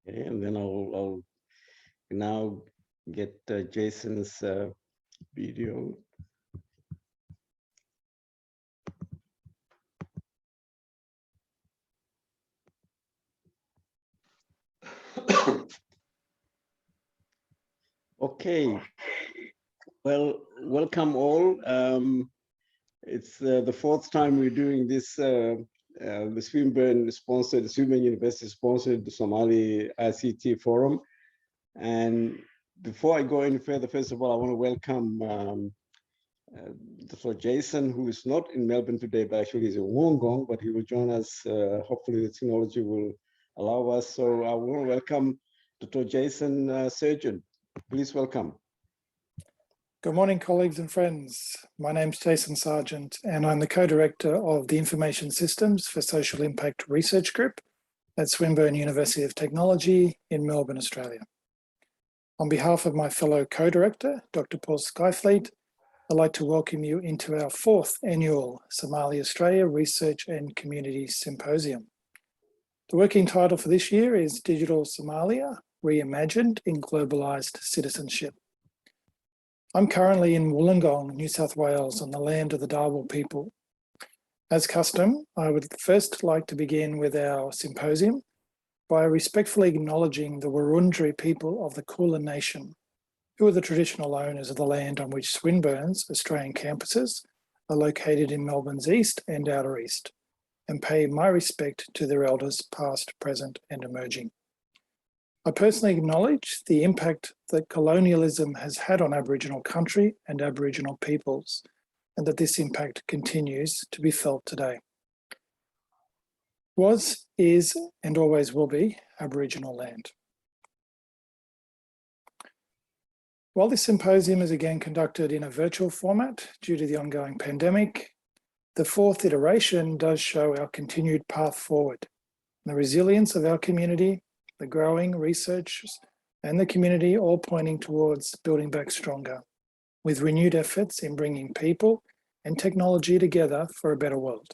Okay, and then I'll now get Jason's video. Okay, well, welcome all. It's the fourth time we're doing this, the Swinburne University sponsored the Somali ICT Forum. And before I go any further, first of all, I want to welcome Dr. Jason, who is not in Melbourne today, but actually is in Wollongong, but he will join us. Hopefully the technology will allow us. So I want to welcome Dr. Jason Surgeon. Please welcome. Good morning, colleagues and friends. My name's Jason Sargent, and I'm the co-director of the Information Systems for Social Impact Research Group at Swinburne University of Technology in Melbourne, Australia. On behalf of my fellow co-director, Dr. Paul Skyfleet, I'd like to welcome you into our fourth annual Somali-Australia Research and Community Symposium. The working title for this year is Digital Somalia, Reimagined in Globalized Citizenship. I'm currently in Wollongong, New South Wales, on the land of the Darwin people. As custom, I would first like to begin with our symposium by respectfully acknowledging the Wurundjeri people of the Kulin Nation, who are the traditional owners of the land on which Swinburne's Australian campuses are located in Melbourne's east and outer east, and pay my respect to their elders past, present, and emerging. I personally acknowledge the impact that colonialism has had on Aboriginal country and Aboriginal peoples, and that this impact continues to be felt today. Was, is, and always will be Aboriginal land. While this symposium is again conducted in a virtual format due to the ongoing pandemic, the fourth iteration does show our continued path forward, the resilience of our community, the growing research and the community all pointing towards building back stronger, with renewed efforts in bringing people and technology together for a better world.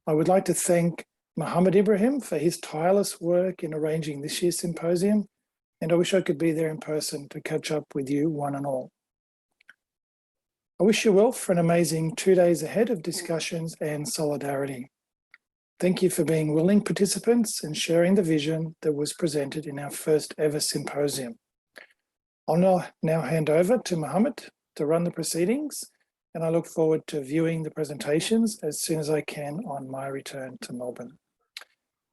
I would like to thank Mohammed Ibrahim for his tireless work in arranging this year's symposium, and I wish I could be there in person to catch up with you one and all. I wish you well for an amazing 2 days ahead of discussions and solidarity. Thank you for being willing participants and sharing the vision that was presented in our first ever symposium. I'll now hand over to Mohammed to run the proceedings, and I look forward to viewing the presentations as soon as I can on my return to Melbourne.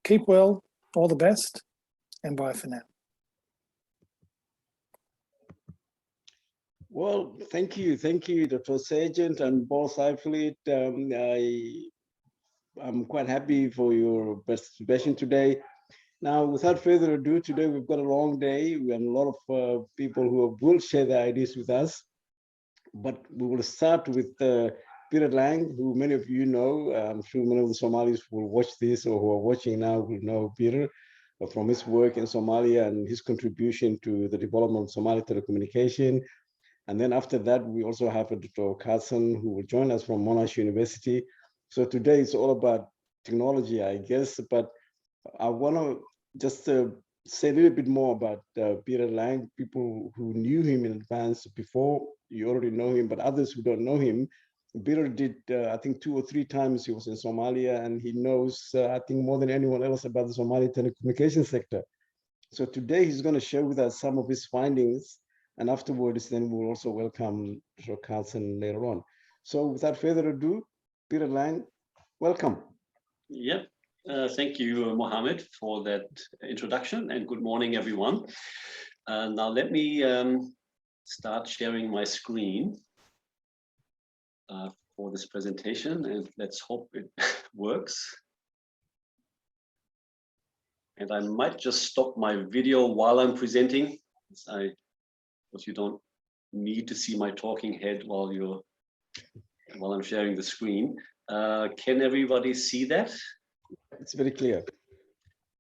Keep well, all the best, and bye for now. Well, thank you, Dr. Sargent and Paul Skyfleet. I'm quite happy for your participation today. Now, without further ado, today we've got a long day. We have a lot of people who will share their ideas with us. But we will start with Peter Lang, who many of you know. I'm sure many of the Somalis who will watch this or who are watching now will know Peter from his work in Somalia and his contribution to the development of Somali telecommunication. And then after that, we also have Dr. Carson, who will join us from Monash University. So today it's all about technology, I guess, but I want to just say a little bit more about Peter Lang. People who knew him in advance before, you already know him, but others who don't know him, Peter did, I think 2 or 3 times he was in Somalia, and he knows, I think, more than anyone else about the Somali telecommunication sector. So today he's going to share with us some of his findings, and afterwards, then we'll also welcome Dr. Carlson later on. So without further ado, Peter Lang, welcome. Yep. Thank you, Mohammed, for that introduction, and good morning, everyone. Now let me start sharing my screen for this presentation, and let's hope it works. And I might just stop my video while I'm presenting, because you don't need to see my talking head while I'm sharing the screen. Can everybody see that? It's very clear.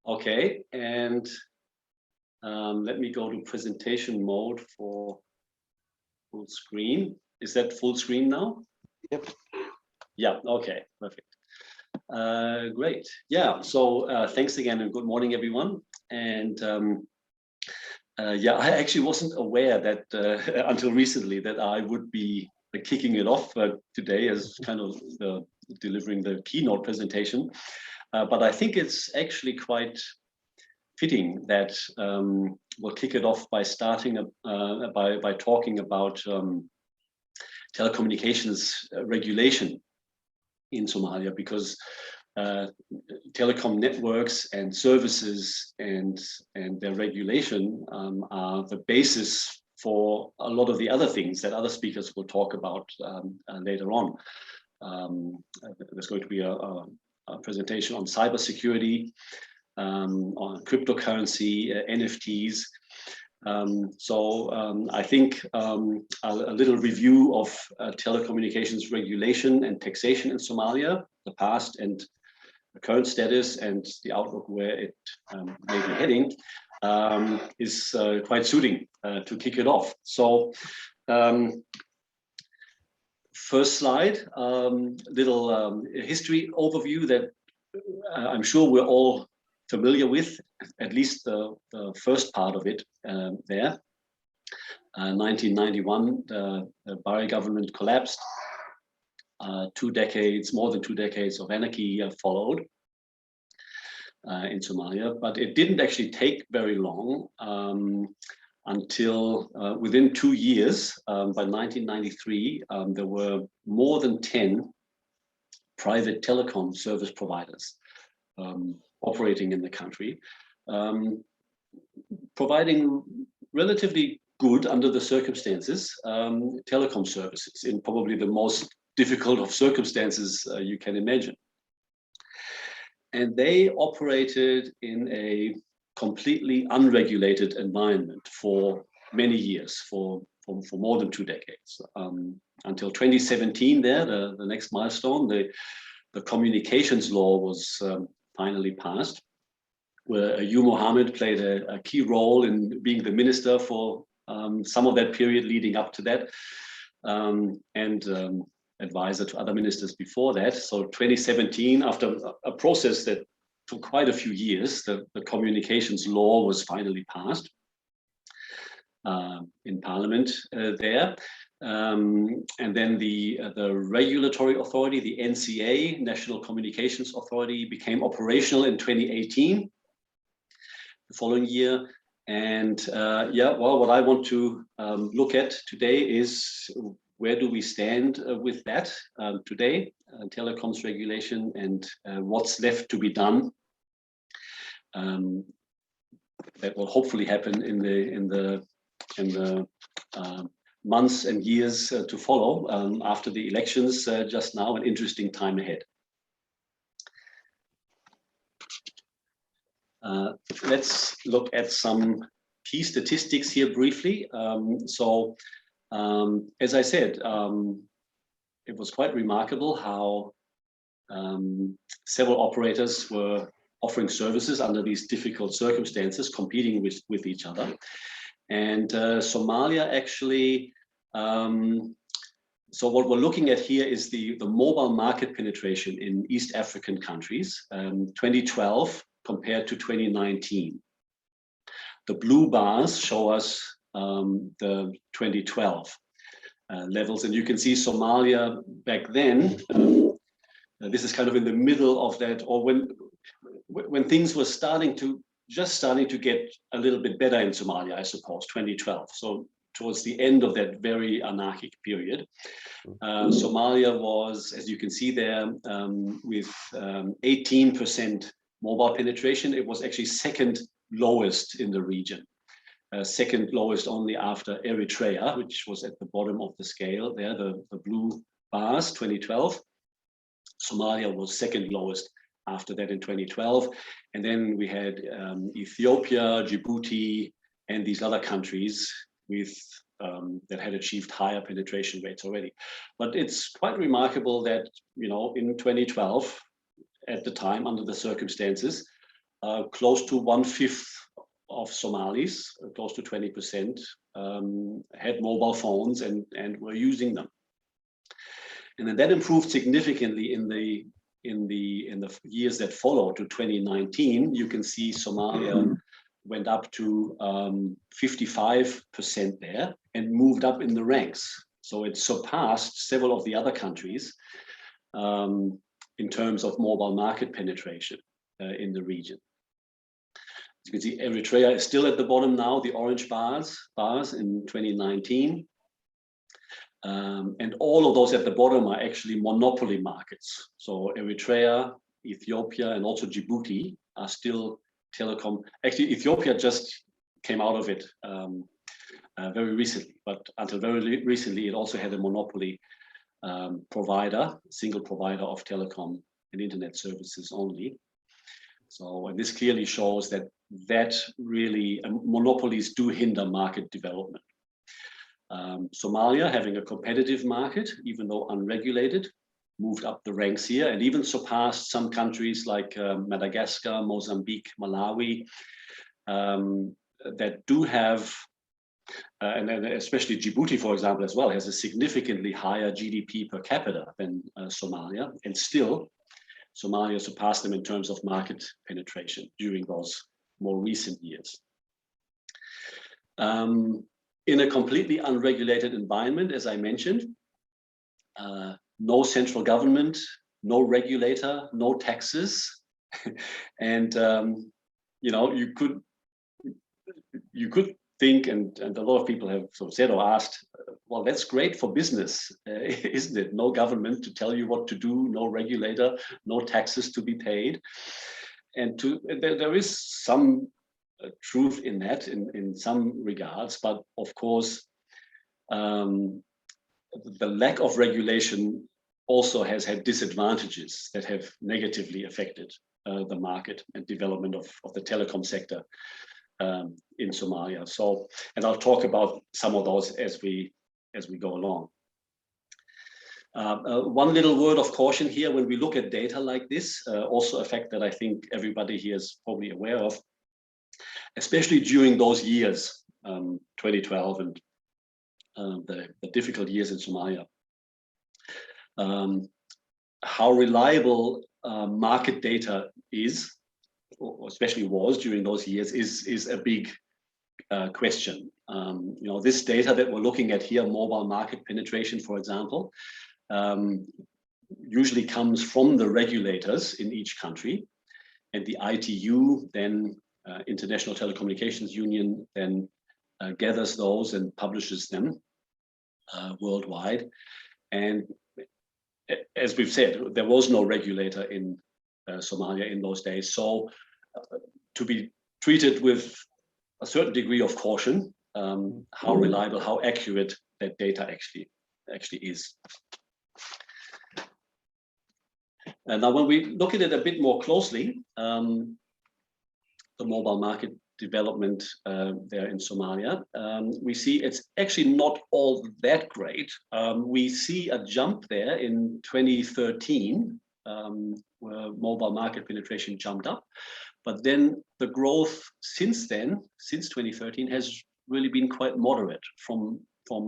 Okay, and let me go to presentation mode for full screen. Is that full screen now? Yep. Yeah, okay, perfect. Great. Yeah. So thanks again, and good morning, everyone. And yeah, I actually wasn't aware that until recently that I would be kicking it off today as kind of delivering the keynote presentation. But I think it's actually quite fitting that we'll kick it off by starting by talking about telecommunications regulation in Somalia, because telecom networks and services and their regulation are the basis for a lot of the other things that other speakers will talk about later on. There's going to be a presentation on cybersecurity, on cryptocurrency, NFTs. I think a little review of telecommunications regulation and taxation in Somalia, the past and the current status, and the outlook where it may be heading, is quite suiting to kick it off. So first slide, little history overview that I'm sure we're all familiar with, at least the first part of it there. 1991, the Barre government collapsed. 2 decades, more than 2 decades of anarchy followed in Somalia, but it didn't actually take very long until within 2 years, by 1993, there were more than 10 private telecom service providers operating in the country, providing relatively good, under the circumstances, telecom services in probably the most difficult of circumstances you can imagine. And they operated in a completely unregulated environment for many years, for more than 2 decades, until 2017. There, the next milestone, the communications law was finally passed, where Yu Mohammed played a key role in being the minister for some of that period leading up to that, and advisor to other ministers before that. So 2017, after a process that took quite a few years, the communications law was finally passed in Parliament there. And then the regulatory authority, the NCA, National Communications Authority, became operational in 2018, the following year. And yeah, well, what I want to look at today is where do we stand with that today, telecoms regulation, and what's left to be done. That will hopefully happen in the months and years to follow after the elections just now, an interesting time ahead. Let's look at some key statistics here briefly. As I said, it was quite remarkable how several operators were offering services under these difficult circumstances, competing with each other. And Somalia actually, so what we're looking at here is the mobile market penetration in East African countries, 2012 compared to 2019. The blue bars show us the 2012 levels, and you can see Somalia back then. This is kind of in the middle of that, or when things were starting to get a little bit better in Somalia, I suppose, 2012. So towards the end of that very anarchic period, Somalia was, as you can see there, with 18% mobile penetration. It was actually second lowest in the region. Second lowest only after Eritrea, which was at the bottom of the scale there, the blue bars, 2012. Somalia was second lowest after that in 2012. And then we had Ethiopia, Djibouti, and these other countries with that had achieved higher penetration rates already. But it's quite remarkable that, you know, in 2012, at the time, under the circumstances, close to 1/5 of Somalis, close to 20%, had mobile phones and were using them. And then that improved significantly in the in the years that followed to 2019, you can see Somalia went up to 55% there and moved up in the ranks. So it surpassed several of the other countries in terms of mobile market penetration in the region. As you can see, Eritrea is still at the bottom now, the orange bars in 2019. And all of those at the bottom are actually monopoly markets. So Eritrea, Ethiopia, and also Djibouti are still telecom. Actually, Ethiopia just came out of it very recently, but until very recently, it also had a monopoly provider, single provider of telecom and internet services only. So, and this clearly shows that really monopolies do hinder market development. Somalia, having a competitive market, even though unregulated, moved up the ranks here and even surpassed some countries like Madagascar, Mozambique, Malawi, that do have, and especially Djibouti, for example, as well, has a significantly higher GDP per capita than Somalia, and still Somalia surpassed them in terms of market penetration during those more recent years. In a completely unregulated environment, as I mentioned, no central government, no regulator, no taxes, and you know, you could think, and a lot of people have sort of said or asked, well, that's great for business, isn't it? No government to tell you what to do, no regulator, no taxes to be paid, and there is some truth in that in some regards, but of course the lack of regulation also has had disadvantages that have negatively affected the market and development of the telecom sector in Somalia. So, and I'll talk about some of those as we go along. One little word of caution here, when we look at data like this, also a fact that I think everybody here is probably aware of, especially during those years, 2012 and the difficult years in Somalia. How reliable market data is, or especially was during those years, is a big question. You know, this data that we're looking at here, mobile market penetration, for example, usually comes from the regulators in each country, and the ITU, then International Telecommunications Union, then gathers those and publishes them worldwide. And as we've said, there was no regulator in Somalia in those days, so to be treated with a certain degree of caution, how reliable, how accurate that data actually is. And now when we look at it a bit more closely, the mobile market development there in Somalia, we see it's actually not all that great. We see a jump there in 2013, where mobile market penetration jumped up, but then the growth since then, since 2013, has really been quite moderate, from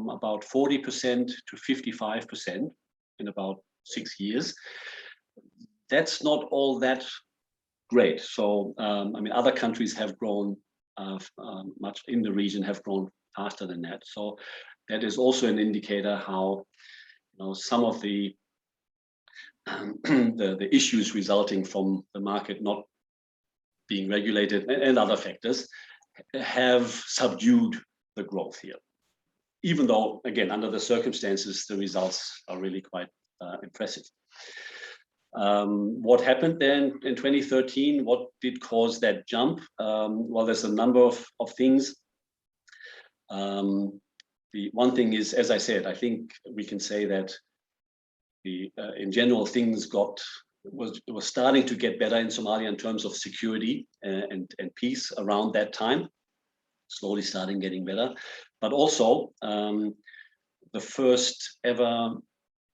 about 40% to 55% in about 6 years. That's not all that great. So, I mean, other countries have grown much in the region, have grown faster than that. So that is also an indicator how, you know, some of the issues resulting from the market not being regulated and other factors have subdued the growth here. Even though, again, under the circumstances, the results are really quite impressive. What happened then in 2013? What did cause that jump? Well, there's a number of things. The one thing is, as I said, I think we can say that in general things was starting to get better in Somalia in terms of security and peace around that time, slowly starting getting better. But also the first ever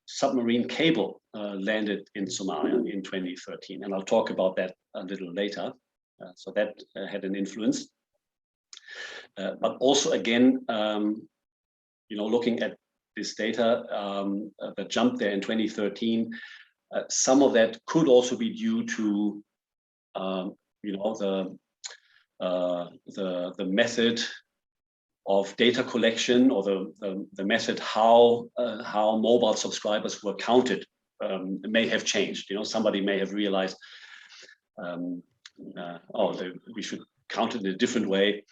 submarine cable landed in Somalia in 2013, and I'll talk about that a little later. So that had an influence. But also, again, you know, looking at this data, the jump there in 2013 some of that could also be due to the method of data collection, or the method how mobile subscribers were counted may have changed. Somebody may have realized, we should count it in a different way,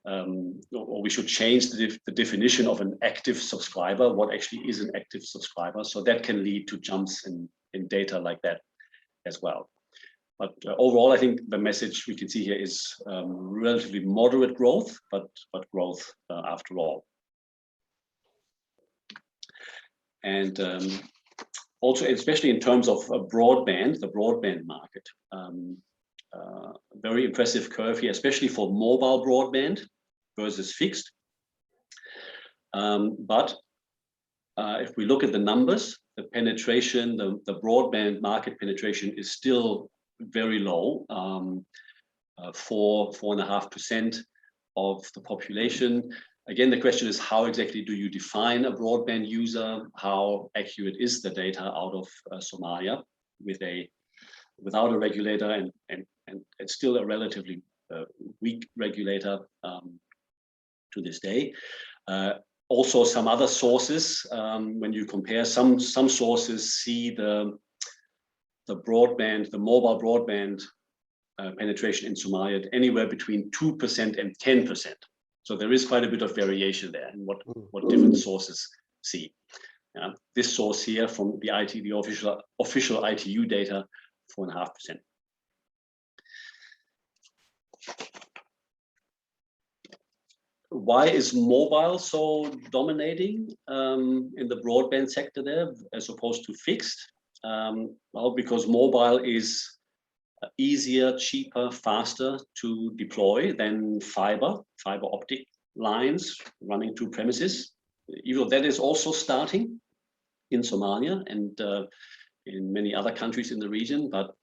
or we should change the definition of an active subscriber. What actually is an active subscriber? So that can lead to jumps in data like that as well. But overall, I think the message we can see here is relatively moderate growth, but growth after all. And also, especially in terms of broadband, the broadband market, very impressive curve here, especially for mobile broadband versus fixed. But if we look at the numbers, the penetration, the broadband market penetration is still very low, 4.5% of the population. Again, the question is, how exactly do you define a broadband user? How accurate is the data out of Somalia without a regulator, and still a relatively weak regulator to this day? Also, some other sources, when you compare, some sources see the mobile broadband penetration in Somalia anywhere between 2% and 10%. So there is quite a bit of variation there in what different sources see. This source here from the official ITU data, 4.5%. Why is mobile so dominating in the broadband sector there as opposed to fixed? Well, because mobile is easier, cheaper, faster to deploy than fiber optic lines running to premises. Even though that is also starting in Somalia and in many other countries in the region, but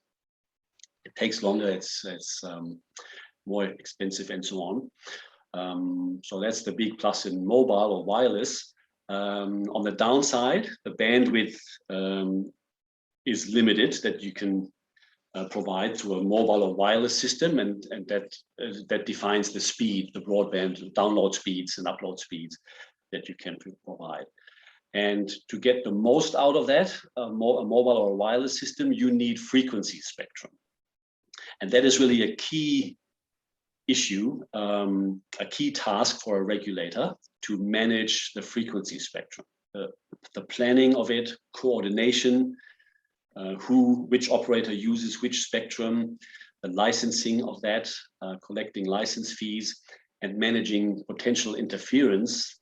it takes longer, it's more expensive and so on. So that's the big plus in mobile or wireless. On the downside, the bandwidth is limited that you can provide to a mobile or wireless system, and that defines the speed, the broadband download speeds and upload speeds that you can provide. And to get the most out of that, a mobile or a wireless system, you need frequency spectrum. And that is really a key issue, a key task for a regulator to manage the frequency spectrum, the planning of it, coordination, which operator uses which spectrum, the licensing of that, collecting license fees, and managing potential interference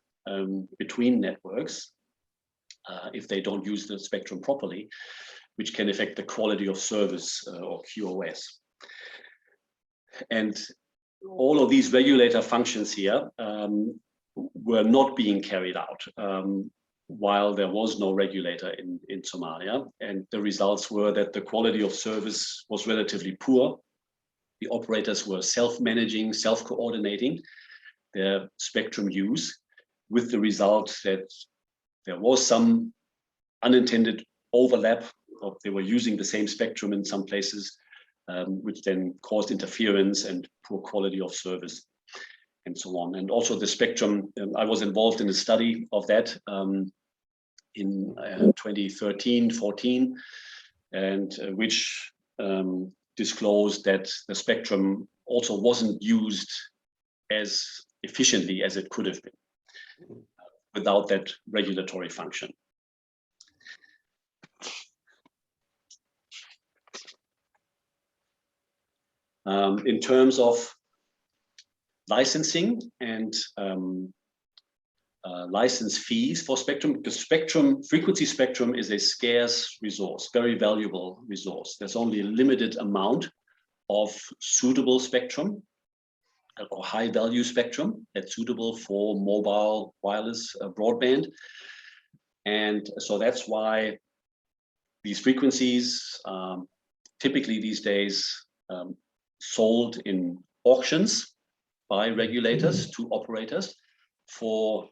between networks if they don't use the spectrum properly, which can affect the quality of service or QoS. And all of these regulator functions here were not being carried out while there was no regulator in Somalia. And the results were that the quality of service was relatively poor. The operators were self-managing, self-coordinating their spectrum use, with the result that there was some unintended overlap, or they were using the same spectrum in some places, which then caused interference and poor quality of service and so on. And also the spectrum, I was involved in a study of that in 2013-14, and which disclosed that the spectrum also wasn't used as efficiently as it could have been without that regulatory function. In terms of licensing and license fees for spectrum, the frequency spectrum is a scarce resource, very valuable resource. There's only a limited amount of suitable spectrum or high value spectrum that's suitable for mobile wireless broadband. And so that's why these frequencies typically these days sold in auctions by regulators to operators for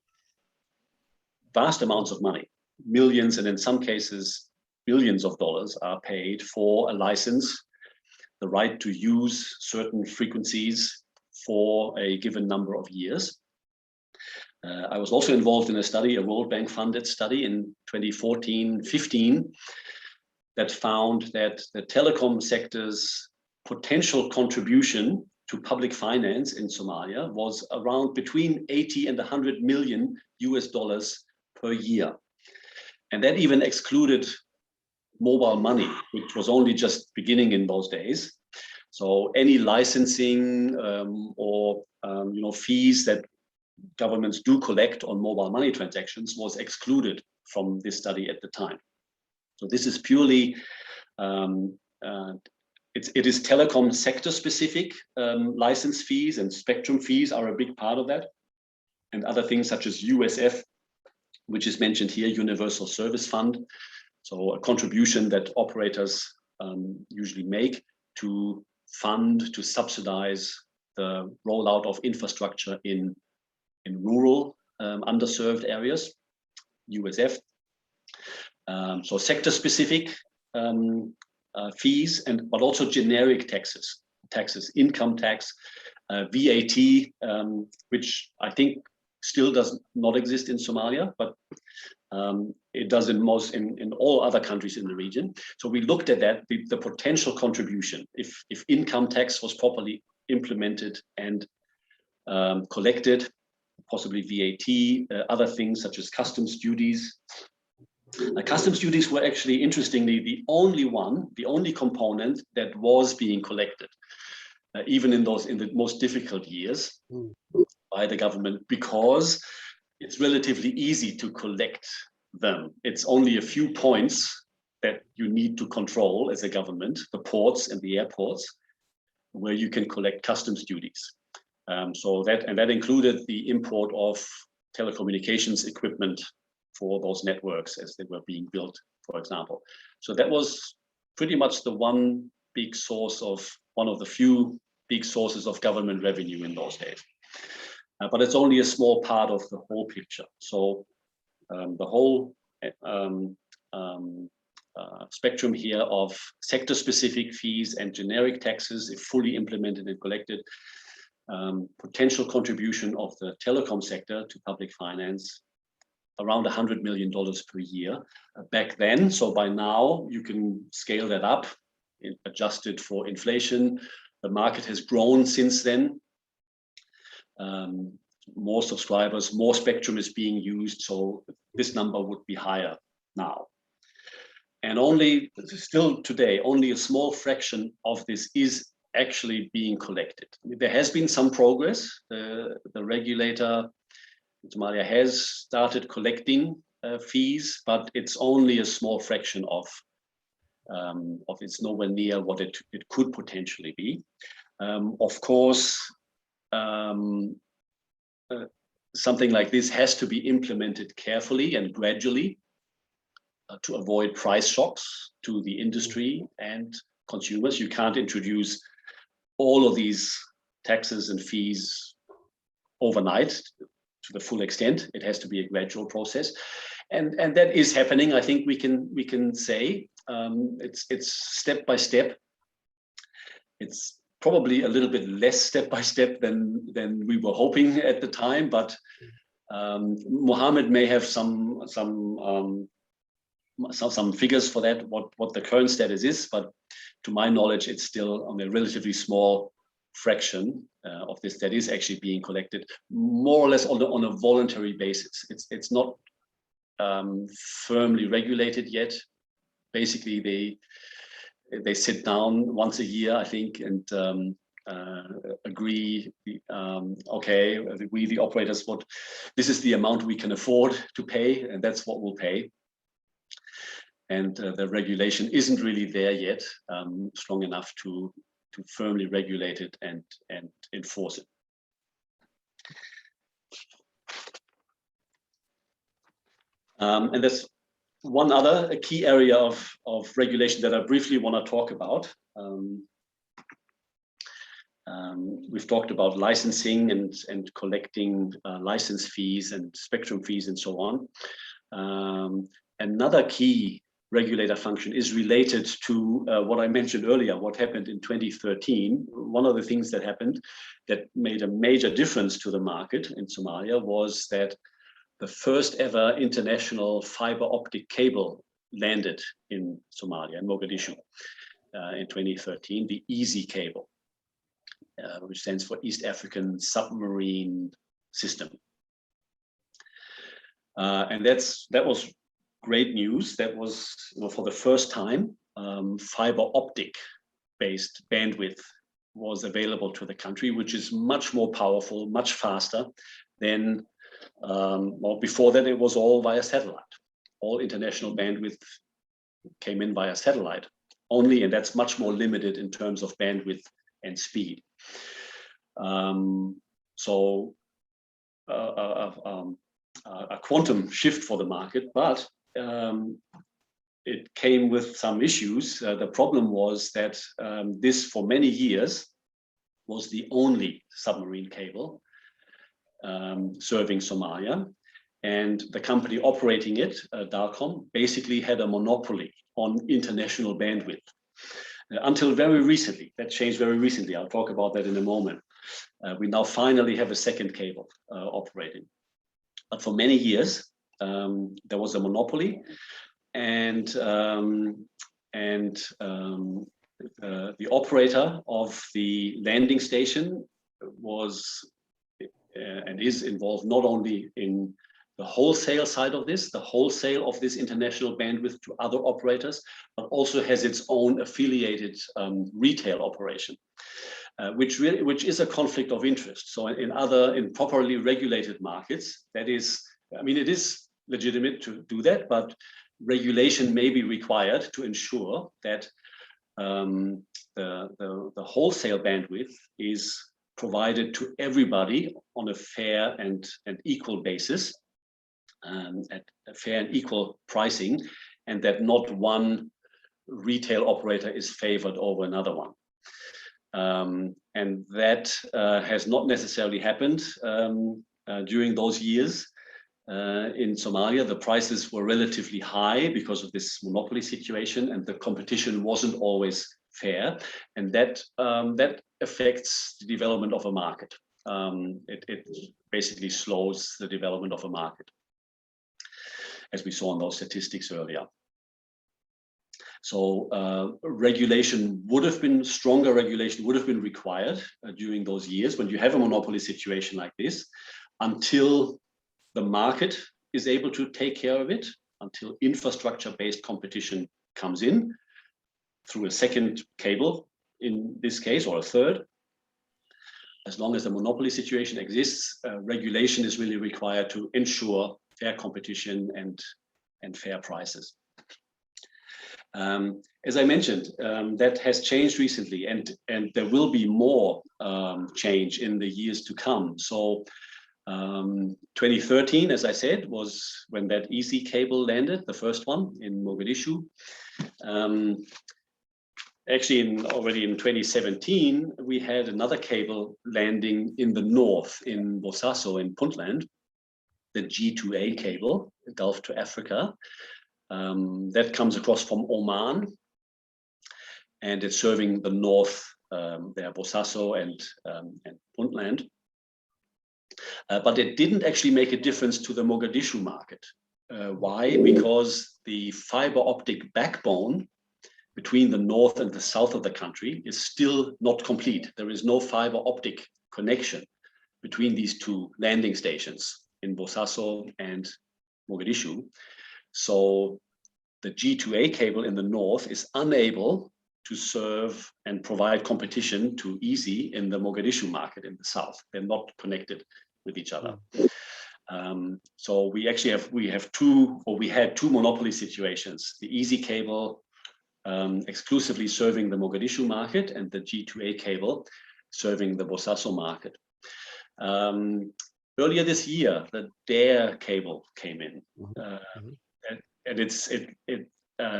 vast amounts of money, millions, and in some cases billions of dollars are paid for a license, the right to use certain frequencies for a given number of years. I was also involved in a study, a World Bank funded study in 2014-15 that found that the telecom sector's potential contribution to public finance in Somalia was around between 80 and 100 million US dollars per year. And that even excluded mobile money, which was only just beginning in those days. So any licensing or fees that governments do collect on mobile money transactions was excluded from this study at the time. So this is purely, it is telecom sector specific. License fees and spectrum fees are a big part of that. And other things such as USF, which is mentioned here, Universal Service Fund. So a contribution that operators usually make to fund, to subsidize the rollout of infrastructure in rural, underserved areas, USF. So sector-specific fees, but also generic taxes, income tax, VAT, which I think still does not exist in Somalia, but it does in all other countries in the region. So we looked at that, the potential contribution, if income tax was properly implemented and collected, possibly VAT, other things such as customs duties. Customs duties were actually, interestingly, the only component that was being collected, even in the most difficult years by the government, because it's relatively easy to collect them. It's only a few points that you need to control as a government, the ports and the airports, where you can collect customs duties. So that included the import of telecommunications equipment for those networks as they were being built, for example. So that was pretty much the one of the few big sources of government revenue in those days. But it's only a small part of the whole picture. So the whole spectrum here of sector-specific fees and generic taxes, if fully implemented and collected, potential contribution of the telecom sector to public finance, around $100 million per year back then. So by now you can scale that up, adjusted for inflation. The market has grown since then. More subscribers, more spectrum is being used. So this number would be higher now. And still today, only a small fraction of this is actually being collected. I mean, there has been some progress. The regulator in Somalia has started collecting fees, but it's only a small fraction of it's nowhere near what it could potentially be. Of course, something like this has to be implemented carefully and gradually to avoid price shocks to the industry and consumers. You can't introduce all of these taxes and fees overnight to the full extent. It has to be a gradual process, and that is happening. I think we can say it's step by step. It's probably a little bit less step by step than we were hoping at the time, but Mohammed may have some figures for that, what the current status is, but to my knowledge, it's still on a relatively small fraction of this that is actually being collected, more or less on a voluntary basis. It's not firmly regulated yet. Basically, they sit down once a year, I think, and agree. Okay, we the operators, this is the amount we can afford to pay, and that's what we'll pay. And the regulation isn't really there yet, strong enough to firmly regulate it and enforce it. And there's one other key area of regulation that I briefly want to talk about. We've talked about licensing and collecting license fees and spectrum fees and so on. Another key regulator function is related to what I mentioned earlier, what happened in 2013. One of the things that happened that made a major difference to the market in Somalia was that the first ever international fiber optic cable landed in Somalia, in Mogadishu, in 2013, the EASY cable, which stands for East African Submarine System. And that was great news. That was, for the first time, fiber optic based bandwidth was available to the country, which is much more powerful, much faster than, well, before that it was all via satellite. All international bandwidth came in via satellite only, and that's much more limited in terms of bandwidth and speed. So a quantum shift for the market, but it came with some issues. The problem was that this, for many years, was the only submarine cable serving Somalia. And the company operating it, Darcom, basically had a monopoly on international bandwidth. Until very recently, that changed very recently. I'll talk about that in a moment. We now finally have a second cable operating. But for many years, there was a monopoly, and the operator of the landing station was and is involved not only in the wholesale side of this, the wholesale of this international bandwidth to other operators, but also has its own affiliated retail operation, which is a conflict of interest. So in properly regulated markets, that is, I mean, it is legitimate to do that, but regulation may be required to ensure that the wholesale bandwidth is provided to everybody on a fair and equal basis, at a fair and equal pricing, and that not one retail operator is favored over another one. And that has not necessarily happened during those years. In Somalia, the prices were relatively high because of this monopoly situation, and the competition wasn't always fair, and that affects the development of a market. It basically slows the development of a market, as we saw in those statistics earlier. So stronger regulation would have been required during those years when you have a monopoly situation like this, until the market is able to take care of it, until infrastructure-based competition comes in through a second cable, in this case, or a third. As long as the monopoly situation exists, regulation is really required to ensure fair competition and fair prices. As I mentioned, that has changed recently, and there will be more change in the years to come. So 2013, as I said, was when that EASY cable landed, the first one in Mogadishu. Actually, already in 2017, we had another cable landing in the north, in Bosaso, in Puntland, the G2A cable, Gulf to Africa. That comes across from Oman, and it's serving the north, there, Bosaso and Puntland. But it didn't actually make a difference to the Mogadishu market. Why? Because the fiber optic backbone between the north and the south of the country is still not complete. There is no fiber optic connection between these two landing stations in Bosaso and Mogadishu. So the G2A cable in the north is unable to serve and provide competition to EASY in the Mogadishu market in the south. They're not connected with each other. So we actually had two monopoly situations: the EASY cable exclusively serving the Mogadishu market, and the G2A cable serving the Bosaso market. Earlier this year, the DARE cable came in, and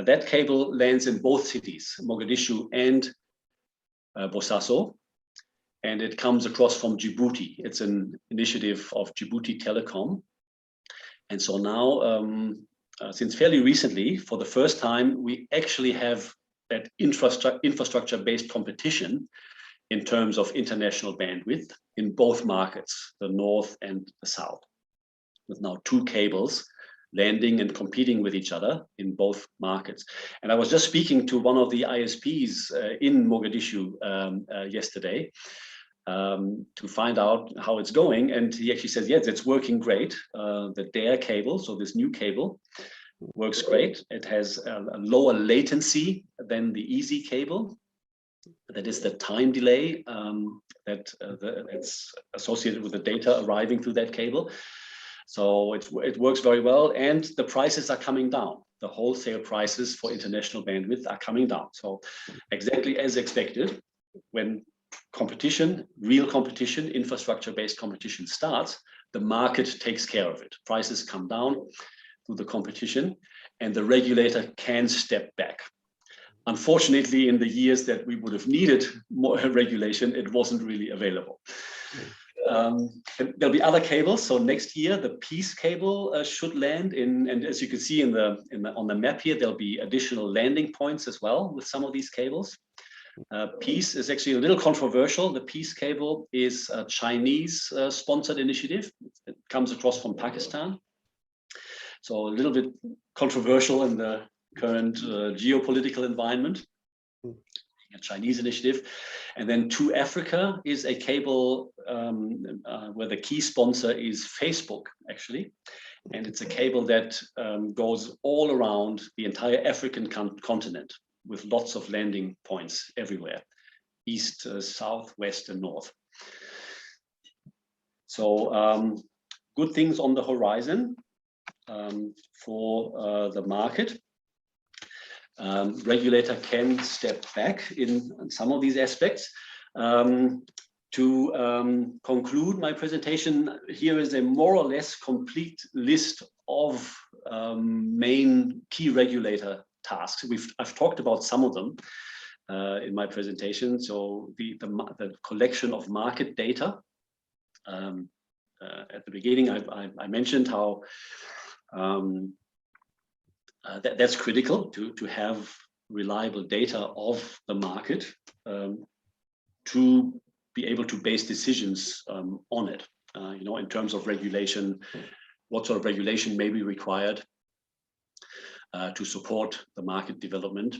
that cable lands in both cities, Mogadishu and Bosaso, and it comes across from Djibouti. It's an initiative of Djibouti Telecom, and so now since fairly recently, for the first time, we actually have that infrastructure-based competition in terms of international bandwidth in both markets, the North and the South, with now 2 cables landing and competing with each other in both markets. And I was just speaking to one of the ISPs in Mogadishu yesterday to find out how it's going. And he actually says, yes, it's working great. The DARE cable, so this new cable, works great. It has a lower latency than the EASY cable. That is the time delay that's associated with the data arriving through that cable. So it works very well, and the prices are coming down. The wholesale prices for international bandwidth are coming down. So exactly as expected, when competition, real competition, infrastructure-based competition starts, the market takes care of it. Prices come down through the competition, and the regulator can step back. Unfortunately, in the years that we would have needed more regulation, it wasn't really available. There'll be other cables. So next year, the Peace cable should land in, and as you can see on the map here, there'll be additional landing points as well with some of these cables. Peace is actually a little controversial. The Peace cable is a Chinese sponsored initiative. It comes across from Pakistan. So a little bit controversial in the current geopolitical environment. A Chinese initiative. And then To Africa is a cable where the key sponsor is Facebook, actually. And it's a cable that goes all around the entire African continent with lots of landing points everywhere, east, south, west, and north. So good things on the horizon for the market. Regulator can step back in some of these aspects. To conclude my presentation, here is a more or less complete list of main key regulator tasks. I've talked about some of them in my presentation. So the collection of market data. At the beginning, I mentioned how that's critical to have reliable data of the market to be able to base decisions on it. In terms of regulation, what sort of regulation may be required to support the market development.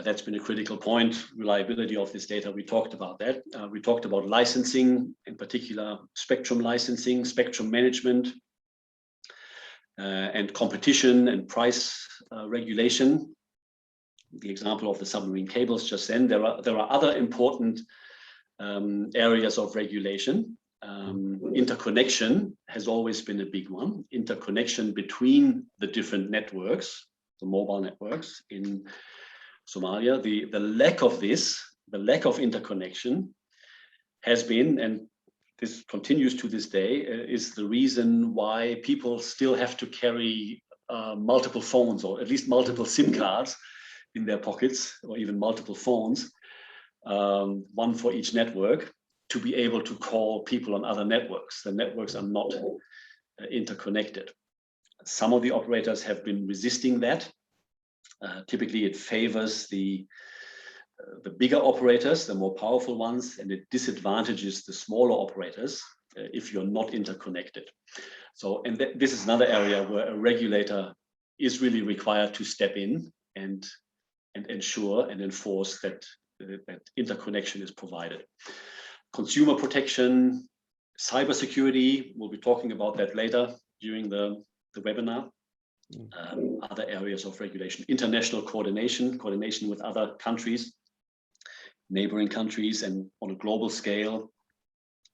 That's been a critical point. Reliability of this data, we talked about that. We talked about licensing, in particular spectrum licensing, spectrum management, and competition and price regulation. The example of the submarine cables just then. There are other important areas of regulation. Interconnection has always been a big one. Interconnection between the different networks, the mobile networks in Somalia. The lack of this, the lack of interconnection has been, and this continues to this day, is the reason why people still have to carry multiple phones, or at least multiple SIM cards in their pockets, or even multiple phones, one for each network, to be able to call people on other networks. The networks are not interconnected. Some of the operators have been resisting that. Typically, it favors the bigger operators, the more powerful ones, and it disadvantages the smaller operators if you're not interconnected. So, and this is another area where a regulator is really required to step in and ensure and enforce that interconnection is provided. Consumer protection, cybersecurity, we'll be talking about that later during the webinar. Other areas of regulation, international coordination with other countries, neighboring countries, and on a global scale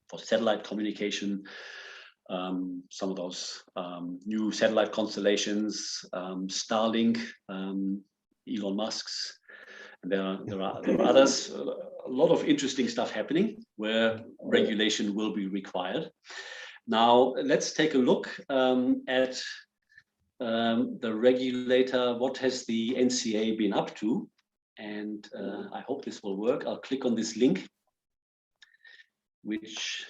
for satellite communication. Some of those new satellite constellations, Starlink, Elon Musk's, and there are others. A lot of interesting stuff happening where regulation will be required. Now let's take a look at the regulator. What has the NCA been up to? And I hope this will work. I'll click on this link, which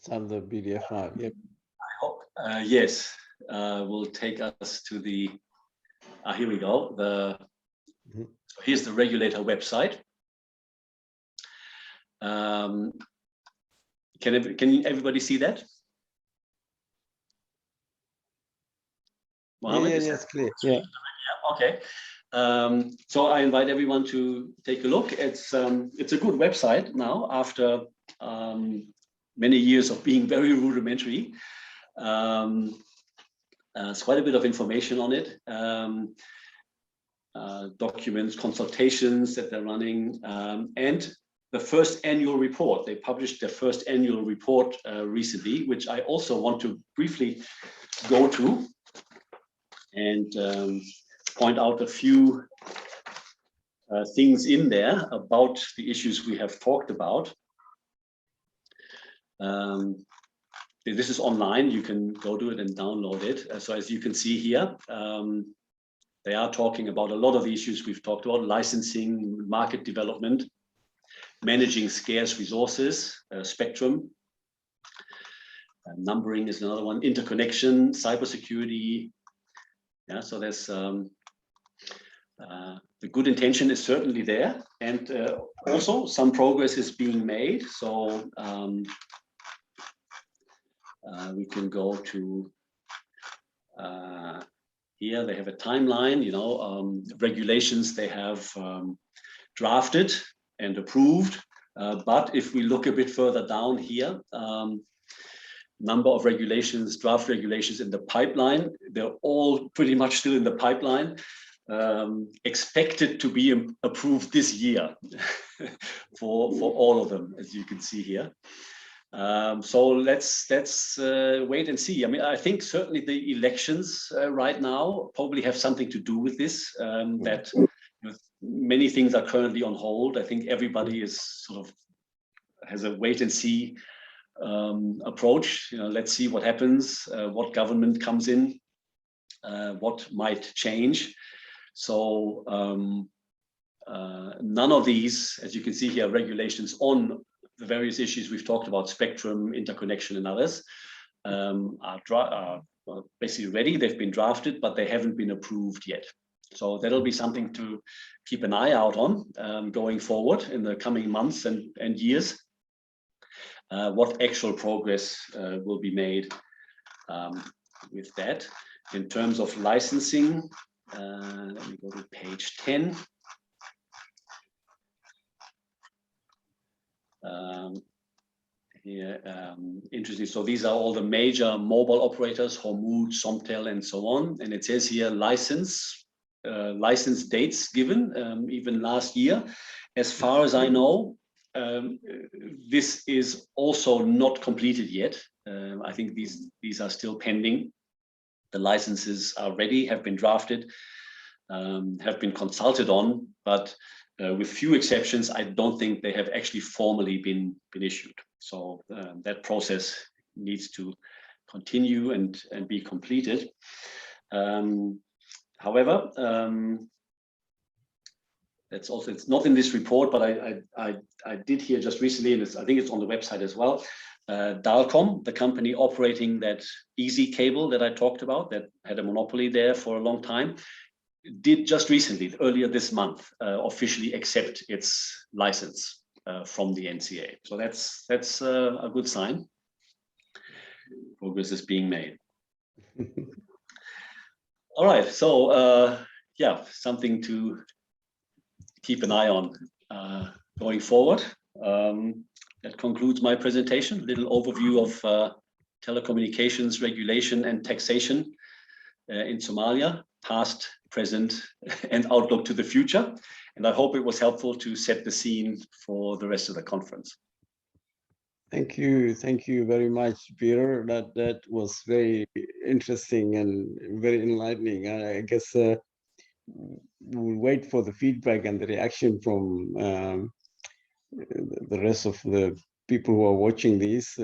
Start the PDF file. Yep. I hope, yes. will take us to the, here we go, Mhm. here's the regulator website. Can everybody see that? Mohammed, Yeah, it's clear. Yeah. Okay. So I invite everyone to take a look. It's a good website now after many years of being very rudimentary. There's quite a bit of information on it. Documents, consultations that they're running, and the first annual report. They published their first annual report recently, which I also want to briefly go to and point out a few things in there about the issues we have talked about. This is online, you can go to it and download it. So as you can see here, they are talking about a lot of the issues we've talked about: licensing, market development, managing scarce resources, spectrum, numbering is another one, interconnection, cybersecurity. Yeah, so there's the good intention is certainly there, and also some progress is being made. So we can go to here. They have a timeline, you know, regulations they have drafted and approved. But if we look a bit further down here, number of regulations, draft regulations in the pipeline, they're all pretty much still in the pipeline, expected to be approved this year for all of them, as you can see here. So let's wait and see. I mean, I think certainly the elections right now probably have something to do with this, that many things are currently on hold. I think everybody is sort of has a wait and see approach. You know, let's see what happens, what government comes in, what might change. So none of these, as you can see here, regulations on the various issues we've talked about, spectrum, interconnection, and others, are basically ready. They've been drafted, but they haven't been approved yet. So that'll be something to keep an eye out on going forward in the coming months and years. What actual progress will be made with that. In terms of licensing, let me go to page 10. Here, interesting. So these are all the major mobile operators, Hormuz, Somtel, and so on. And it says here license dates given, even last year. As far as I know, this is also not completed yet. I think these are still pending. The licenses are ready, have been drafted, have been consulted on, but with few exceptions, I don't think they have actually formally been issued. So that process needs to continue and be completed. However, that's also, it's not in this report, but I did hear just recently, and I think it's on the website as well, Dalcom, the company operating that easy cable that I talked about, that had a monopoly there for a long time, did just recently, earlier this month, officially accept its license from the NCA. So that's a good sign. Progress is being made. All right, so yeah, something to keep an eye on going forward. That concludes my presentation. A little overview of telecommunications regulation and taxation in Somalia, past, present, and outlook to the future. And I hope it was helpful to set the scene for the rest of the conference. Thank you very much, Peter. That was very interesting and very enlightening. I guess we'll wait for the feedback and the reaction from the rest of the people who are watching this.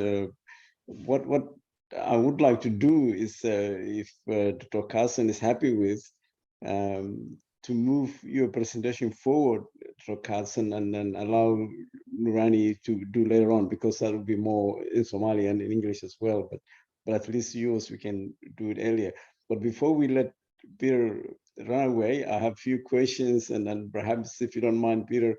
What I would like to do is, if Dr. Carson is happy with, to move your presentation forward, Dr. Carson, and then allow Nurani to do later on, because that will be more in Somali and in English as well. But but at least yours, we can do it earlier. But before we let Peter run away, I have a few questions, and then perhaps if you don't mind, Peter,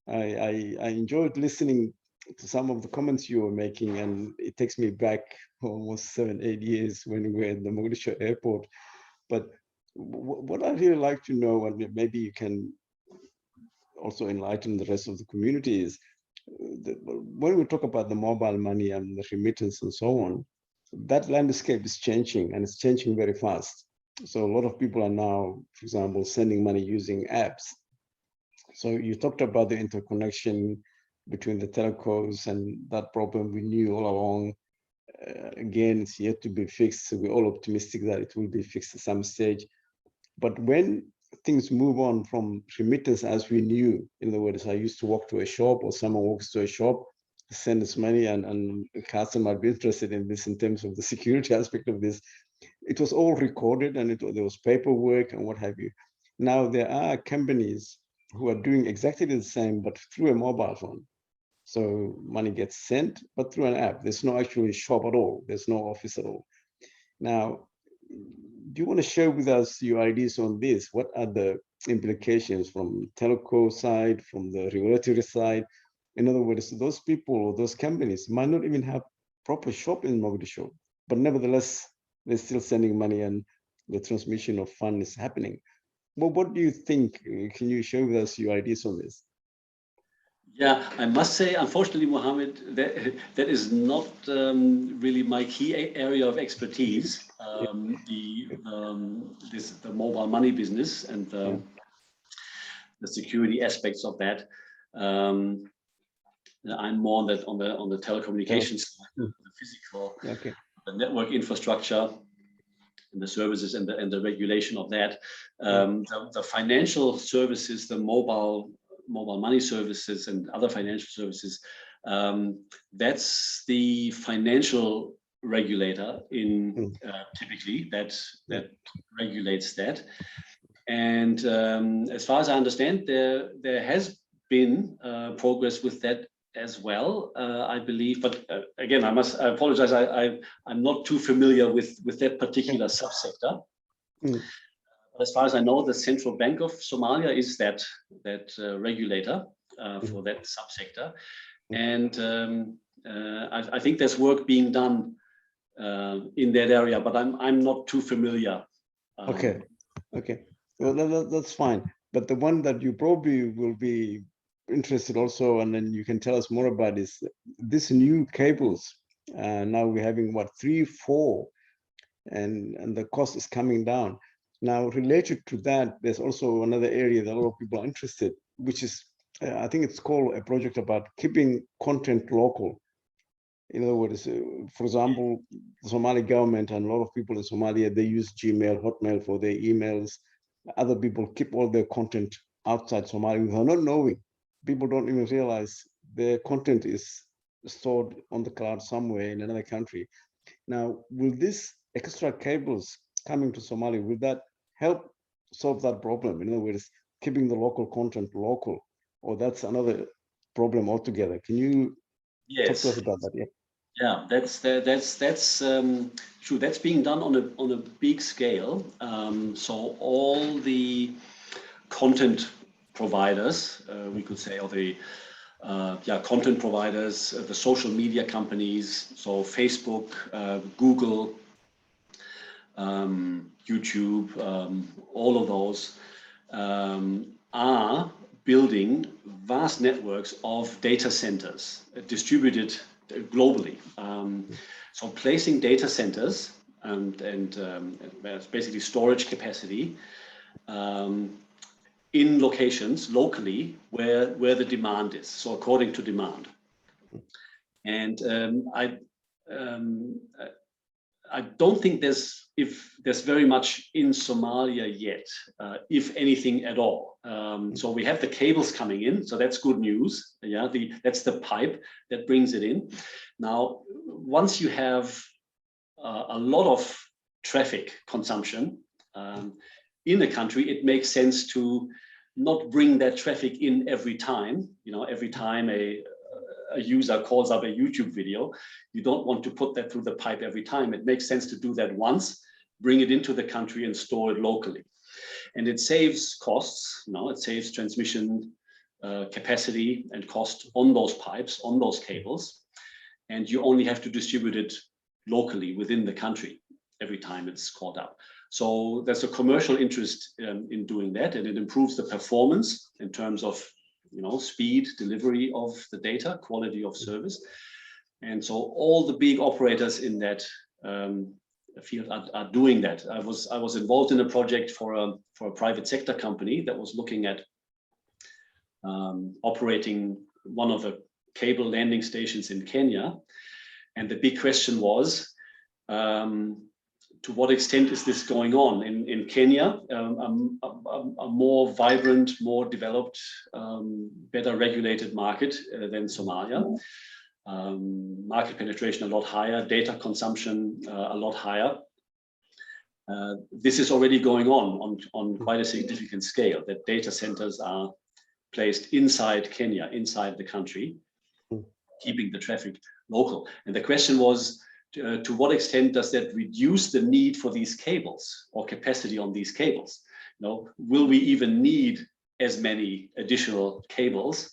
I enjoyed listening to some of the comments you were making, and it takes me back almost 7-8 years when we were at the Mogadishu airport. But what I'd really like to know, and maybe you can also enlighten the rest of the community, is when we talk about the mobile money and the remittance and so on, that landscape is changing, and it's changing very fast. So a lot of people are now, for example, sending money using apps. So you talked about the interconnection between the telcos, and that problem we knew all along. Again, it's yet to be fixed. So we're all optimistic that it will be fixed at some stage. But when things move on from remittance as we knew, in other words, I used to walk to a shop, or someone walks to a shop, send us money, and Carsten might be interested in this in terms of the security aspect of this. It was all recorded, and there was paperwork and what have you. Now there are companies who are doing exactly the same, but through a mobile phone. So money gets sent, but through an app. There's no actual shop at all. There's no office at all. Now, do you want to share with us your ideas on this? What are the implications from telco side, from the regulatory side? In other words, those people or those companies might not even have proper shop in Mogadishu, but nevertheless, they're still sending money and the transmission of funds is happening. Well, what do you think? Can you share with us your ideas on this? Yeah, I must say, unfortunately, Mohammed, that is not really my key area of expertise. The mobile money business and the security aspects of that. I'm more on the telecommunications side, the physical, the network infrastructure, and the services and the regulation of that. The financial services, the mobile money services and other financial services, that's the financial regulator in typically that regulates that. And as far as I understand, there has been progress with that as well, I believe. But again, I apologize. I'm not too familiar with that particular subsector. As far as I know, the Central Bank of Somalia is that regulator for that subsector, and I think there's work being done in that area, but I'm not too familiar. Okay. Well, that's fine. But the one that you probably will be interested also, and then you can tell us more about, is this new cables. Now we're having what, 3, 4, and the cost is coming down. Now, related to that, there's also another area that a lot of people are interested, which is, I think it's called a project about keeping content local. In other words, for example, the Somali government and a lot of people in Somalia, they use Gmail, Hotmail for their emails. Other people keep all their content outside Somalia without not knowing. People don't even realize their content is stored on the cloud somewhere in another country. Now, will this extra cables coming to Somalia, will that help solve that problem? In other words, keeping the local content local, or that's another problem altogether? Can you talk to us about that? Yeah, that's true. That's being done on a big scale. So all the content providers, we could say, or the content providers, the social media companies, so Facebook, Google, YouTube, all of those are building vast networks of data centers distributed globally. So placing data centers and basically storage capacity in locations locally where the demand is, so according to demand. And I don't think there's very much in Somalia yet, if anything at all. So we have the cables coming in, so that's good news. Yeah, that's the pipe that brings it in. Now, once you have a lot of traffic consumption in a country, it makes sense to not bring that traffic in every time. You know, every time a a user calls up a YouTube video, you don't want to put that through the pipe every time. It makes sense to do that once, bring it into the country and store it locally. And it saves costs, it saves transmission capacity and cost on those pipes, on those cables. And you only have to distribute it locally within the country every time it's called up. So there's a commercial interest in doing that, and it improves the performance in terms of speed, delivery of the data, quality of service. And so all the big operators in that field are doing that. I was involved in a project for a private sector company that was looking at operating one of the cable landing stations in Kenya. And the big question was, to what extent is this going on in Kenya, a more vibrant, more developed, better regulated market than Somalia. Market penetration a lot higher, data consumption a lot higher. This is already going on quite a significant scale, that data centers are placed inside Kenya, inside the country, keeping the traffic local. And the question was, to what extent does that reduce the need for these cables or capacity on these cables? Will we even need as many additional cables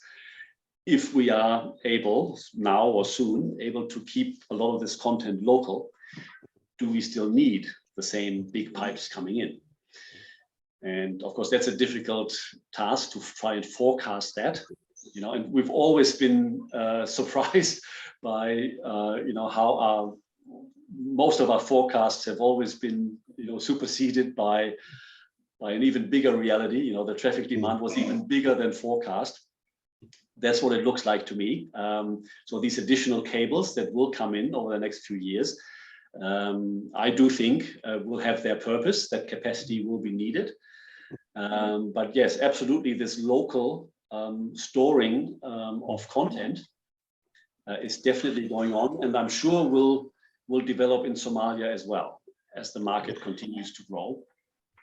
if we are able now or soon to keep a lot of this content local? Do we still need the same big pipes coming in? And of course, that's a difficult task to try and forecast that. And we've always been surprised by how most of our forecasts have always been superseded by an even bigger reality. The traffic demand was even bigger than forecast. That's what it looks like to me. So these additional cables that will come in over the next few years, I do think will have their purpose. That capacity will be needed. But yes, absolutely, this local storing of content is definitely going on, and I'm sure will develop in Somalia as well as the market continues to grow.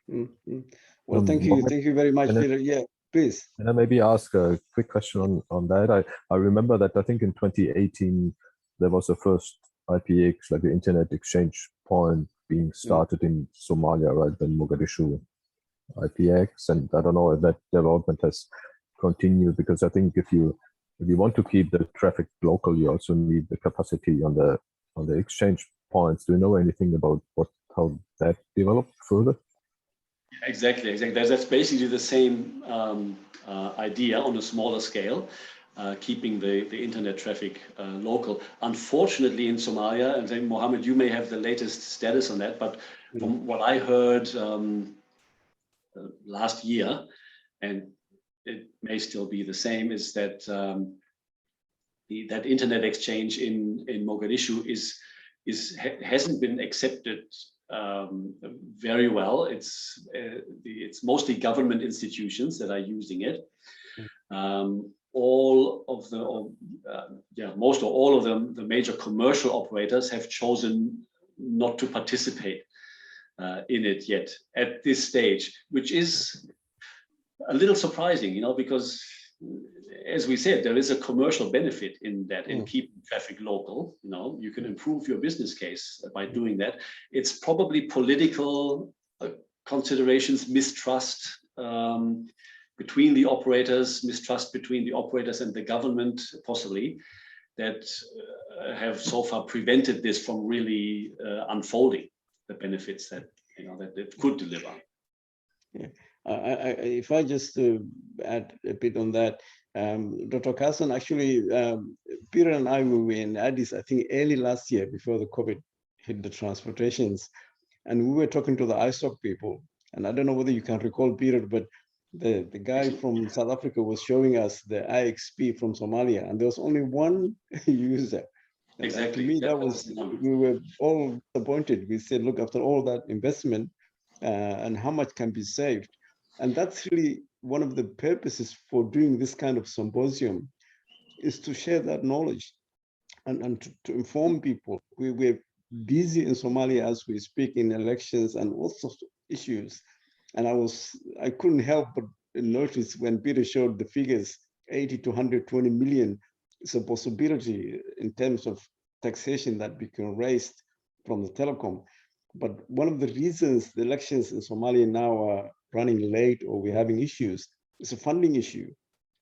Mm-hmm. Well, thank you very much, Peter. Yeah, please. And I maybe ask a quick question on that. I remember that I think in 2018 there was the first IPX, like the Internet Exchange Point, being started in Somalia, right? Then Mogadishu IPX, and I don't know if that development has continued, because I think if you want to keep the traffic local, you also need the capacity on the exchange points. Do you know anything about how that developed further? Exactly. That's basically the same idea on a smaller scale, keeping the internet traffic local. Unfortunately, in Somalia, and then Mohammed, you may have the latest status on that, but from what I heard last year, and it may still be the same, is that that internet exchange in Mogadishu hasn't been accepted very well. It's mostly government institutions that are using it. Most or all of them, the major commercial operators, have chosen not to participate in it yet at this stage, which is a little surprising, because as we said, there is a commercial benefit in that, in keeping traffic local. You can improve your business case by doing that. It's probably political considerations, mistrust between the operators, and the government, possibly, that have so far prevented this from really unfolding the benefits that that it could deliver. Yeah. If I just add a bit on that, Dr. Carson, actually, Peter and I were in Addis, I think early last year, before the COVID hit the transportations, and we were talking to the ISOC people. And I don't know whether you can recall, Peter, but the guy from South Africa was showing us the IXP from Somalia, and there was only one user. Exactly. To me, we were all disappointed. We said, look, after all that investment and how much can be saved. And that's really one of the purposes for doing this kind of symposium, is to share that knowledge and to inform people. We're busy in Somalia as we speak, in elections and all sorts of issues. And I couldn't help but notice when Peter showed the figures, 80 to 120 million it's a possibility in terms of taxation that we can raise from the telecom. But one of the reasons the elections in Somalia now are running late or we're having issues is a funding issue,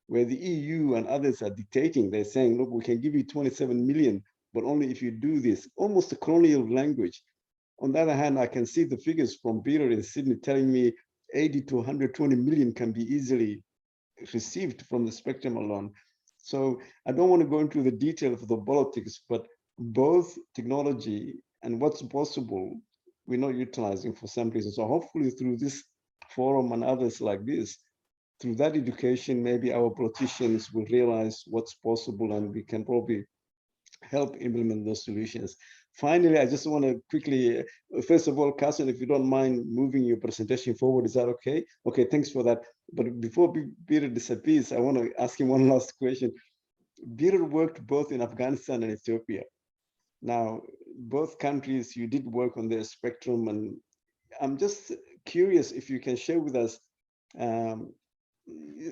where the EU and others are dictating. They're saying, look, we can give you 27 million, but only if you do this, almost a colonial language. On the other hand, I can see the figures from Peter in Sydney telling me 80 to 120 million can be easily received from the spectrum alone. So I don't want to go into the details of the politics, but both technology and what's possible, we're not utilizing for some reason. So hopefully through this forum and others like this, through that education, maybe our politicians will realize what's possible and we can probably help implement those solutions. Finally, I just want to quickly, first of all, Carson, if you don't mind moving your presentation forward, is that okay? Okay, thanks for that. But before Peter disappears, I want to ask him one last question. Peter worked both in Afghanistan and Ethiopia. Now, both countries, you did work on their spectrum, and I'm just curious if you can share with us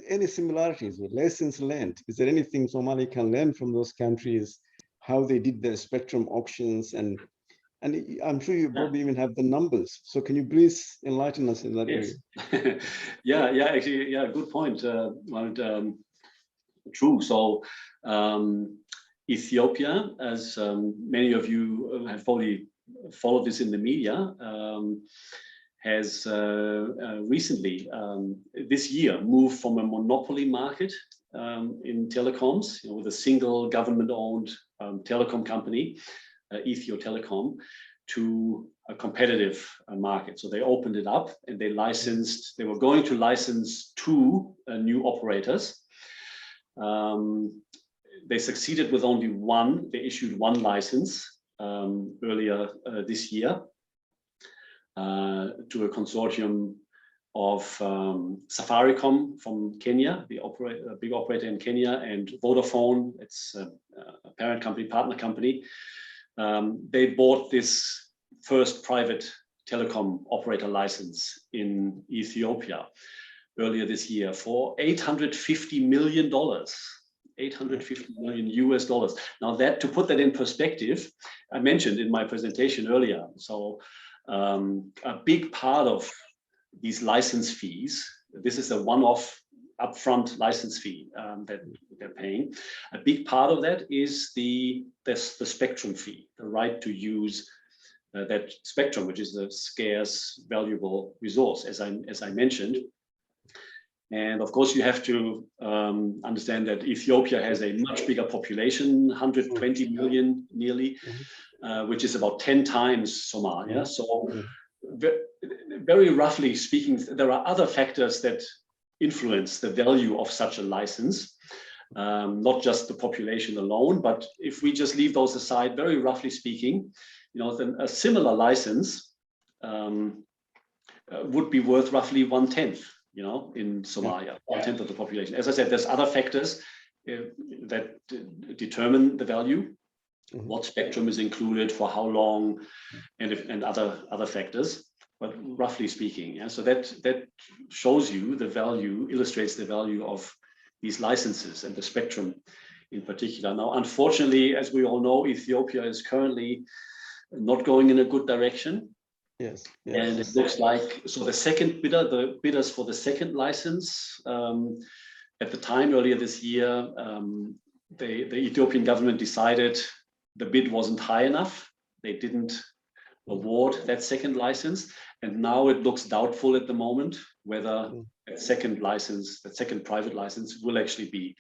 any similarities or lessons learned. Is there anything Somalia can learn from those countries, how they did their spectrum auctions, and I'm sure you probably even have the numbers. So can you please enlighten us in that area? Yeah, actually, good point. True. So Ethiopia, as many of you have probably followed this in the media, has recently, this year, moved from a monopoly market in telecoms, with a single government-owned telecom company, Ethio Telecom, to a competitive market. So they opened it up and they were going to license 2 new operators. They succeeded with only 1. They issued 1 license earlier this year to a consortium of Safaricom from Kenya, the big operator in Kenya, and Vodafone, it's a parent company, partner company. They bought this first private telecom operator license in Ethiopia earlier this year for $850 million. $850 million US. Now that, to put that in perspective, I mentioned in my presentation earlier, so a big part of these license fees, this is a one-off upfront license fee that they're paying. A big part of that is the spectrum fee, the right to use that spectrum, which is a scarce, valuable resource, as I mentioned. And of course, you have to understand that Ethiopia has a much bigger population, 120 million nearly, which is about 10 times Somalia. So very roughly speaking, there are other factors that influence the value of such a license, not just the population alone, but if we just leave those aside, very roughly speaking, then a similar license would be worth roughly 1/10. In Somalia, 1/10 of the population. As I said, there's other factors that determine the value, what spectrum is included, for how long, and other factors. But roughly speaking, so that shows you the value, illustrates the value of these licenses and the spectrum in particular. Now, unfortunately, as we all know, Ethiopia is currently not going in a good direction. Yes. And it looks like, so the bidders for the second license, at the time earlier this year, the Ethiopian government decided the bid wasn't high enough. They didn't award that second license. And now it looks doubtful at the moment whether that second private license will actually be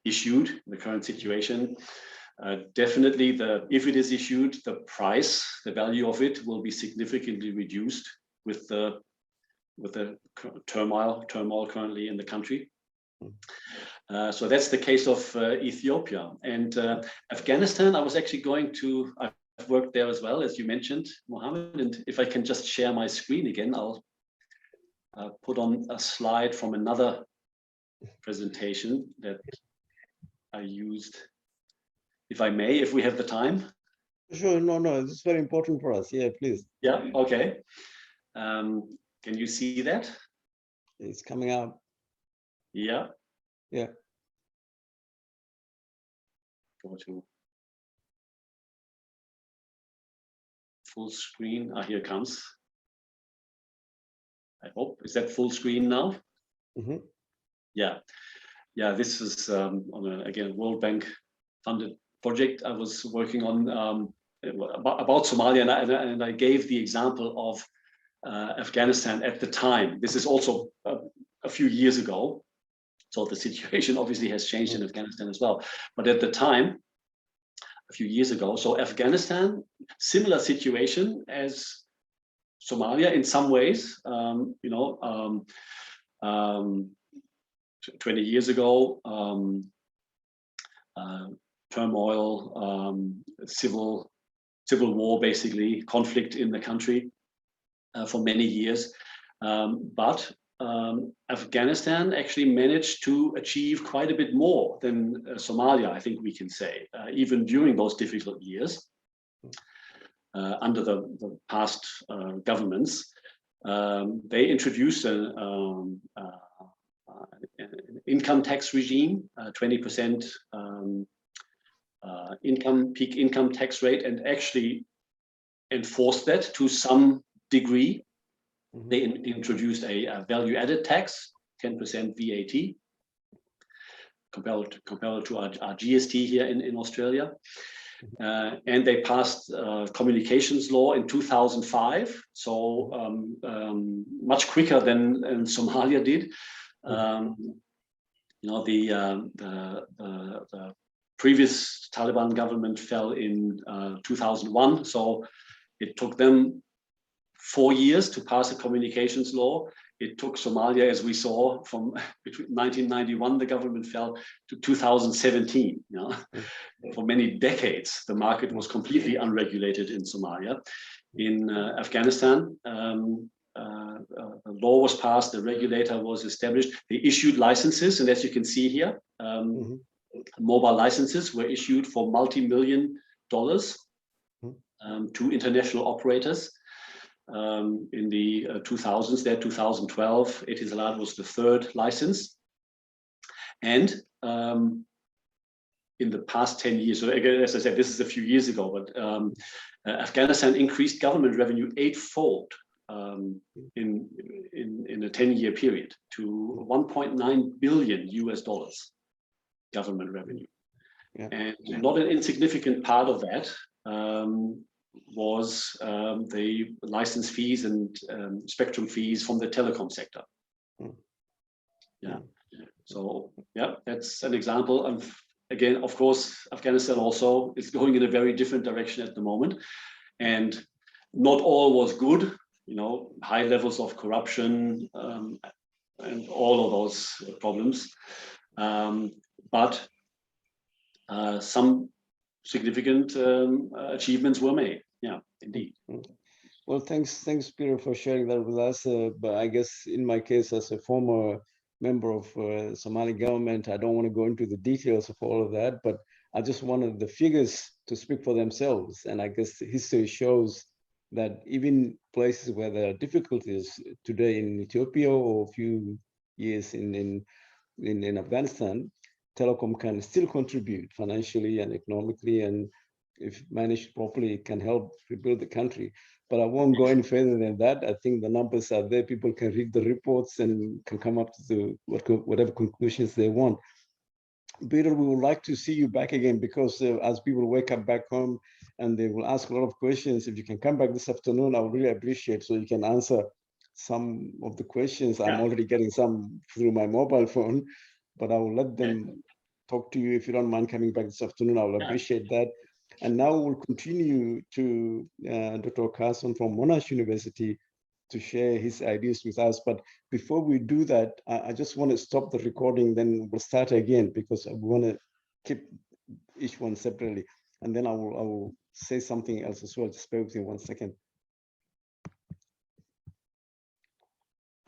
issued in the current situation. Definitely, if it is issued, the price, the value of it will be significantly reduced with the turmoil currently in the country. So that's the case of Ethiopia. And Afghanistan, I was actually I've worked there as well, as you mentioned, Mohammed. And if I can just share my screen again, I'll put on a slide from another presentation that I used. If I may, if we have the time. Sure, no, it's very important for us. Yeah, please. Yeah, okay. Can you see that? It's coming out. Yeah. Yeah. go to full screen. Here it comes. I hope. Is that full screen now? Mm-hmm. Yeah. Yeah, this is on a, again, World Bank funded project I was working on about Somalia, and I gave the example of Afghanistan at the time. This is also a few years ago, so the situation obviously has changed in Afghanistan as well. But at the time, a few years ago, so Afghanistan, similar situation as Somalia in some ways. 20 years ago, turmoil, civil war, basically conflict in the country for many years. But Afghanistan actually managed to achieve quite a bit more than Somalia, I think we can say, even during those difficult years under the past governments. They introduced an income tax regime, 20% peak income tax rate, and actually enforced that to some degree. Mm-hmm. They introduced a value-added tax, 10% VAT, comparable to our GST here in Australia. And they passed communications law in 2005, so much quicker than Somalia did. The previous Taliban government fell in 2001, so it took them 4 years to pass a communications law. It took Somalia, as we saw, from between 1991, the government fell, to 2017. For many decades, the market was completely unregulated in Somalia. In Afghanistan, the law was passed, the regulator was established. They issued licenses, and as you can see here, mobile licenses were issued for multi-million dollars to international operators. In the 2000s, there 2012, Etisalat was the third license. And in the past 10 years, so again, as I said, this is a few years ago, but Afghanistan increased government revenue 8-fold in a 10-year period to $1.9 billion government revenue. Yeah. And not an insignificant part of that was the license fees and spectrum fees from the telecom sector. Yeah. So yeah, that's an example of, again, of course, Afghanistan also is going in a very different direction at the moment, and not all was good. High levels of corruption and all of those problems, but some significant achievements were made. Yeah, indeed. Well, thanks, Peter, for sharing that with us. But I guess in my case, as a former member of Somali government, I don't want to go into the details of all of that, but I just wanted the figures to speak for themselves. And I guess history shows that even places where there are difficulties today in Ethiopia or a few years in Afghanistan, telecom can still contribute financially and economically, and if managed properly, it can help rebuild the country. But I won't go any further than that. I think the numbers are there. People can read the reports and can come up to whatever conclusions they want. Peter, we would like to see you back again, because as people wake up back home and they will ask a lot of questions, if you can come back this afternoon, I would really appreciate, so you can answer some of the questions. Yeah. I'm already getting some through my mobile phone, but I will let them talk to you. If you don't mind coming back this afternoon, I will appreciate that. And now we'll continue to Dr. Carson from Monash University to share his ideas with us. But before we do that, I just want to stop the recording, then we'll start again, because I want to keep each one separately. And then I will say something else as well. Just bear with me 1 second.